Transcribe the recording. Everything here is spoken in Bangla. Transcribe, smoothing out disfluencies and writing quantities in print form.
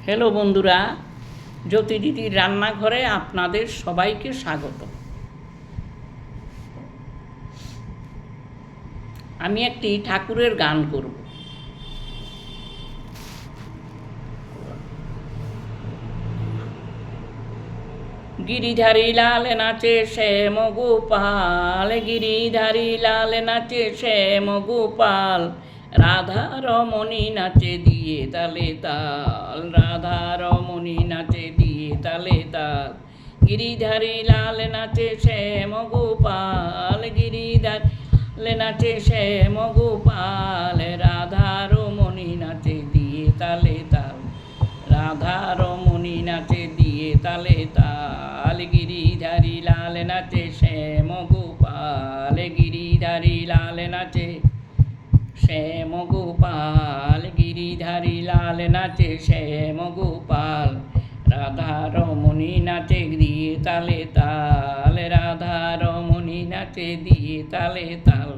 হ্যালো বন্ধুরা, জ্যোতি দিদির রান্নাঘরে আপনাদের সবাইকে স্বাগত। আমি একটি ঠাকুরের গান করব। গিরিধারী লাল নাচে শ্যাম গোপাল, গিরিধারী লাল নাচে শ্যাম গোপাল, রাধা রমণী নাচে দিয়ে তালে তাল, রাধা রমণী নাচে দিয়ে তালে তাল। গিরিধারী লাল নাচে শ্যাম গোপাল, গিরিধারী লাল নাচে শ্যাম গোপাল, রাধা রমণী নাচে দিয়ে তালে তাল, রাধা রমণী নাচে দিয়ে তালে তাল। গিরিধারী লাল নাচে শ্যাম গোপাল, গিরিধারী লাল নাচে শ্যাম গোপাল, গিরিধারী লাল নাচে শ্যাম গোপাল, রাধা রমণী নাচে দিয়ে তালে তাল, রাধা রমণী নাচে দিয়ে তালে তাল।